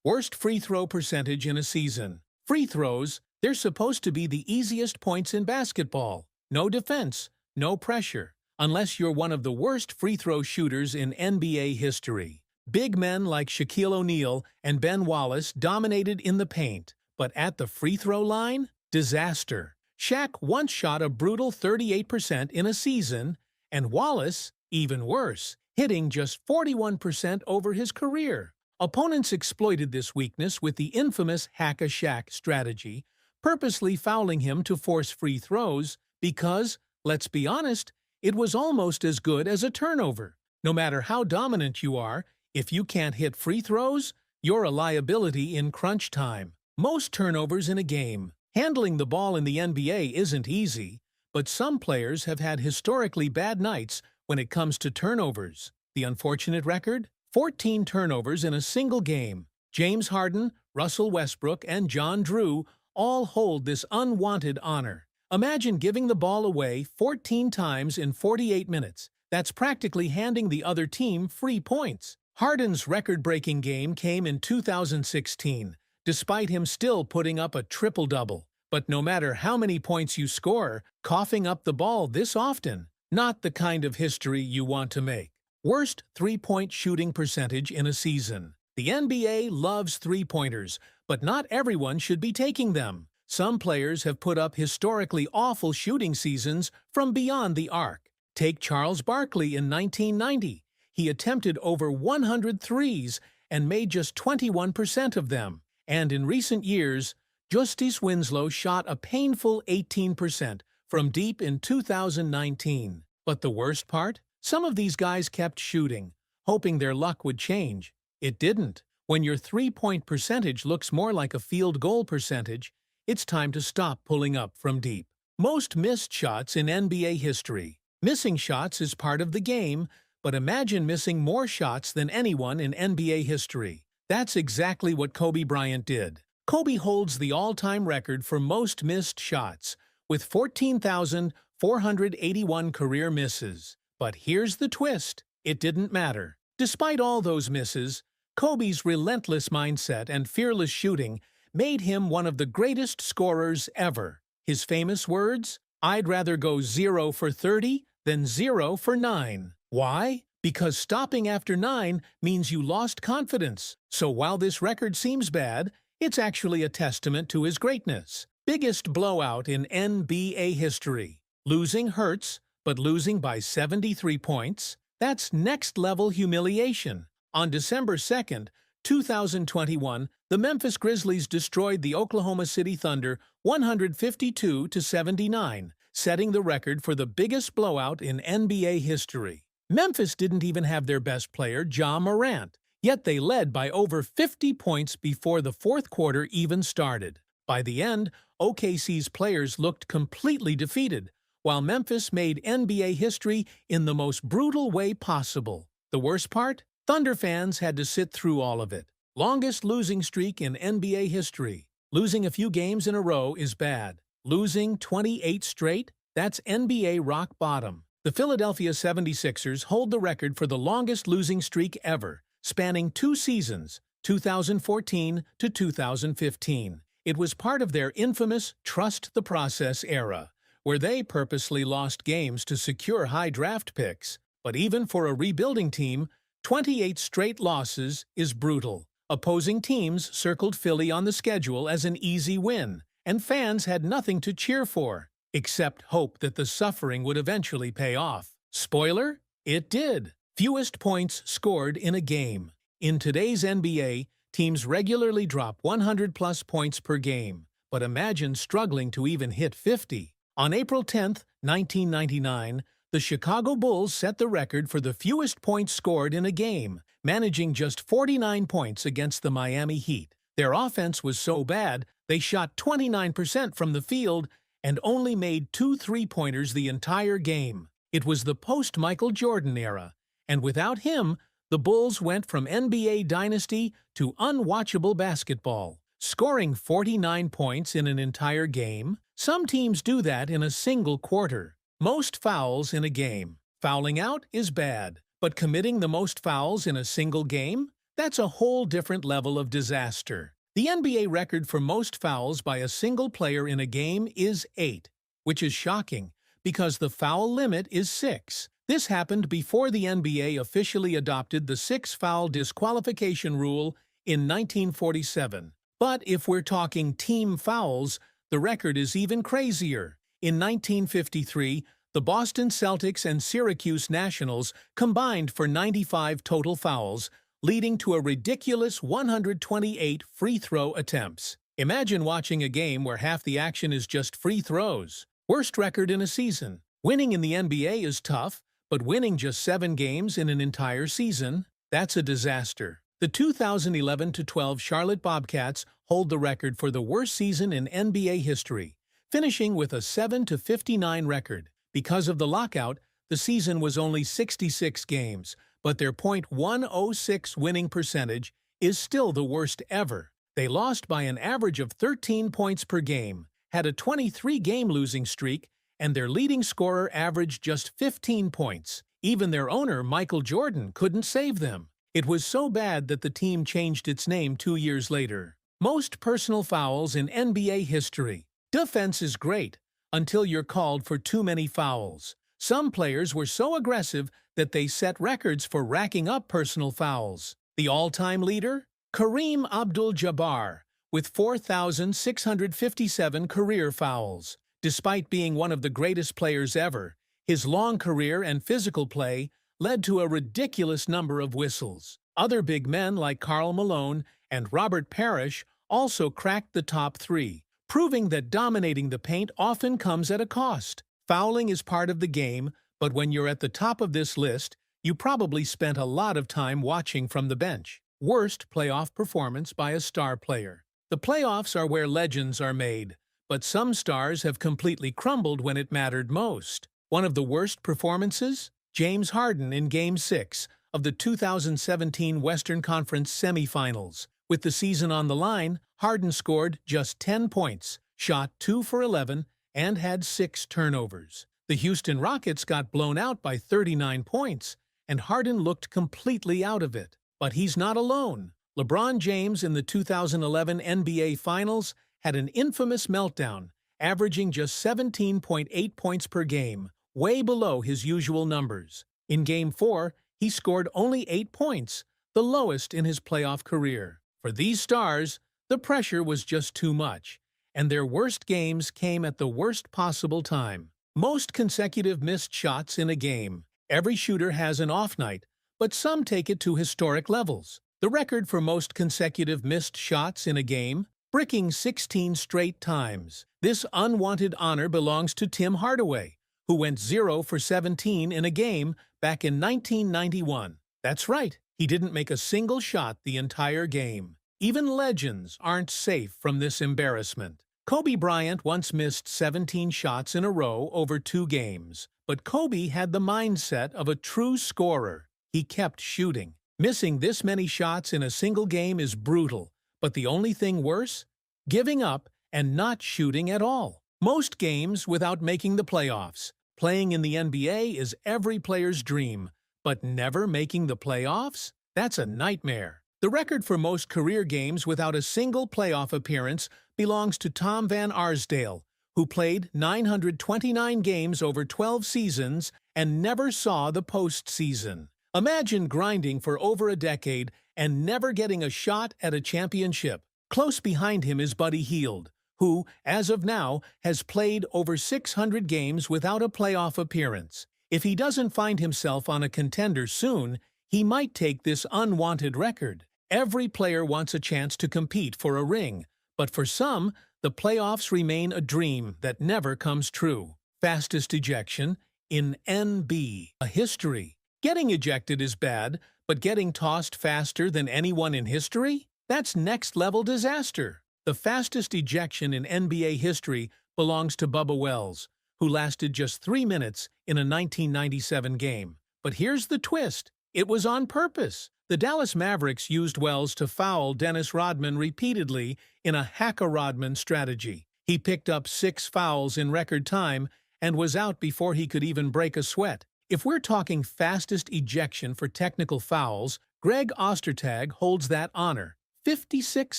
Worst free throw percentage in a season. Free throws, they're supposed to be the easiest points in basketball. No defense, no pressure, unless you're one of the worst free throw shooters in NBA history. Big men like Shaquille O'Neal and Ben Wallace dominated in the paint, but at the free throw line? Disaster. Shaq once shot a brutal 38% in a season, and Wallace, even worse, hitting just 41% over his career. Opponents exploited this weakness with the infamous hack-a-Shaq strategy, purposely fouling him to force free throws because, let's be honest, it was almost as good as a turnover. No matter how dominant you are, if you can't hit free throws, you're a liability in crunch time. Most turnovers in a game. Handling the ball in the NBA isn't easy, but some players have had historically bad nights when it comes to turnovers. The unfortunate record? 14 turnovers in a single game. James Harden, Russell Westbrook, and John Drew all hold this unwanted honor. Imagine giving the ball away 14 times in 48 minutes. That's practically handing the other team free points. Harden's record-breaking game came in 2016, despite him still putting up a triple-double. But no matter how many points you score, coughing up the ball this often, not the kind of history you want to make. Worst three-point shooting percentage in a season. The NBA loves three-pointers, but not everyone should be taking them. Some players have put up historically awful shooting seasons from beyond the arc. Take Charles Barkley in 1990. He attempted over 100 threes and made just 21% of them. And in recent years, Justice Winslow shot a painful 18% from deep in 2019. But the worst part? Some of these guys kept shooting, hoping their luck would change. It didn't. When your three-point percentage looks more like a field goal percentage, it's time to stop pulling up from deep. Most missed shots in NBA history. Missing shots is part of the game, but imagine missing more shots than anyone in NBA history. That's exactly what Kobe Bryant did. Kobe holds the all-time record for most missed shots, with 14,481 career misses. But here's the twist. It didn't matter. Despite all those misses, Kobe's relentless mindset and fearless shooting made him one of the greatest scorers ever. His famous words, "I'd rather go 0 for 30 than 0 for 9. Why? Because stopping after 9 means you lost confidence. So while this record seems bad, it's actually a testament to his greatness. Biggest blowout in NBA history. Losing hurts, but losing by 73 points? That's next-level humiliation. On December 2nd, 2021, the Memphis Grizzlies destroyed the Oklahoma City Thunder 152-79, setting the record for the biggest blowout in NBA history. Memphis didn't even have their best player, Ja Morant, yet they led by over 50 points before the fourth quarter even started. By the end, OKC's players looked completely defeated, while Memphis made NBA history in the most brutal way possible. The worst part? Thunder fans had to sit through all of it. Longest losing streak in NBA history. Losing a few games in a row is bad. Losing 28 straight? That's NBA rock bottom. The Philadelphia 76ers hold the record for the longest losing streak ever, spanning 2 seasons, 2014 to 2015. It was part of their infamous trust the process era, where they purposely lost games to secure high draft picks. But even for a rebuilding team, 28 straight losses is brutal. Opposing teams circled Philly on the schedule as an easy win, and fans had nothing to cheer for, except hope that the suffering would eventually pay off. Spoiler? It did. Fewest points scored in a game. In today's NBA, teams regularly drop 100-plus points per game, but imagine struggling to even hit 50. On April 10, 1999, the Chicago Bulls set the record for the fewest points scored in a game, managing just 49 points against the Miami Heat. Their offense was so bad, they shot 29% from the field and only made 2 three-pointers the entire game. It was the post-Michael Jordan era, and without him, the Bulls went from NBA dynasty to unwatchable basketball. Scoring 49 points in an entire game? Some teams do that in a single quarter. Most fouls in a game. Fouling out is bad, but committing the most fouls in a single game? That's a whole different level of disaster. The NBA record for most fouls by a single player in a game is 8, which is shocking because the foul limit is 6. This happened before the NBA officially adopted the 6-foul disqualification rule in 1947. But if we're talking team fouls, the record is even crazier. In 1953, the Boston Celtics and Syracuse Nationals combined for 95 total fouls, leading to a ridiculous 128 free throw attempts. Imagine watching a game where half the action is just free throws. Worst record in a season. Winning in the NBA is tough, but winning just 7 games in an entire season, that's a disaster. The 2011-12 Charlotte Bobcats hold the record for the worst season in NBA history, finishing with a 7-59 record. Because of the lockout, the season was only 66 games, but their .106 winning percentage is still the worst ever. They lost by an average of 13 points per game, had a 23-game losing streak, and their leading scorer averaged just 15 points. Even their owner, Michael Jordan, couldn't save them. It was so bad that the team changed its name 2 years later. Most personal fouls in NBA history. Defense is great, until you're called for too many fouls. Some players were so aggressive that they set records for racking up personal fouls. The all-time leader? Kareem Abdul-Jabbar, with 4,657 career fouls. Despite being one of the greatest players ever, his long career and physical play led to a ridiculous number of whistles. Other big men like Karl Malone and Robert Parrish also cracked the top 3, proving that dominating the paint often comes at a cost. Fouling is part of the game, but when you're at the top of this list, you probably spent a lot of time watching from the bench. Worst playoff performance by a star player. The playoffs are where legends are made, but some stars have completely crumbled when it mattered most. One of the worst performances? James Harden in Game 6 of the 2017 Western Conference semifinals. With the season on the line, Harden scored just 10 points, shot 2 for 11, and had 6 turnovers. The Houston Rockets got blown out by 39 points, and Harden looked completely out of it. But he's not alone. LeBron James in the 2011 NBA Finals had an infamous meltdown, averaging just 17.8 points per game, way below his usual numbers. In Game 4, he scored only 8 points, the lowest in his playoff career. For these stars, the pressure was just too much, and their worst games came at the worst possible time. Most consecutive missed shots in a game. Every shooter has an off night, but some take it to historic levels. The record for most consecutive missed shots in a game? Bricking 16 straight times. This unwanted honor belongs to Tim Hardaway, who went 0 for 17 in a game back in 1991. That's right, he didn't make a single shot the entire game. Even legends aren't safe from this embarrassment. Kobe Bryant once missed 17 shots in a row over 2 games, but Kobe had the mindset of a true scorer. He kept shooting. Missing this many shots in a single game is brutal, but the only thing worse? Giving up and not shooting at all. Most games without making the playoffs. Playing in the NBA is every player's dream, but never making the playoffs? That's a nightmare. The record for most career games without a single playoff appearance belongs to Tom Van Arsdale, who played 929 games over 12 seasons and never saw the postseason. Imagine grinding for over a decade and never getting a shot at a championship. Close behind him is Buddy Hield, who, as of now, has played over 600 games without a playoff appearance. If he doesn't find himself on a contender soon, he might take this unwanted record. Every player wants a chance to compete for a ring, but for some, the playoffs remain a dream that never comes true. Fastest ejection in NB, a history. Getting ejected is bad, but getting tossed faster than anyone in history? That's next-level disaster. The fastest ejection in NBA history belongs to Bubba Wells, who lasted just 3 minutes in a 1997 game. But here's the twist. It was on purpose. The Dallas Mavericks used Wells to foul Dennis Rodman repeatedly in a hack-a-Rodman strategy. He picked up 6 fouls in record time and was out before he could even break a sweat. If we're talking fastest ejection for technical fouls, Greg Ostertag holds that honor. 56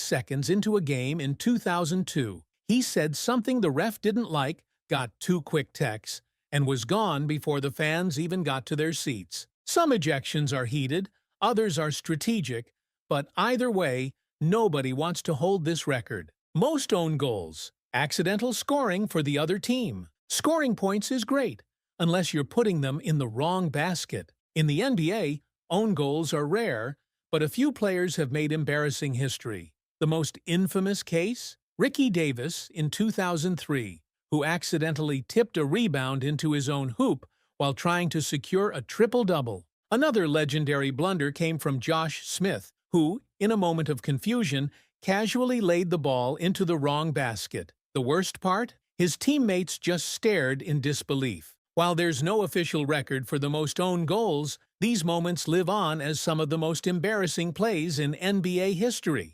seconds into a game in 2002, he said something the ref didn't like, got 2 quick techs, and was gone before the fans even got to their seats. Some ejections are heated, others are strategic, but either way, nobody wants to hold this record. Most own goals. Accidental scoring for the other team. Scoring points is great, unless you're putting them in the wrong basket. In the NBA, own goals are rare, but a few players have made embarrassing history. The most infamous case? Ricky Davis in 2003, who accidentally tipped a rebound into his own hoop while trying to secure a triple-double. Another legendary blunder came from Josh Smith, who, in a moment of confusion, casually laid the ball into the wrong basket. The worst part? His teammates just stared in disbelief. While there's no official record for the most own goals, these moments live on as some of the most embarrassing plays in NBA history.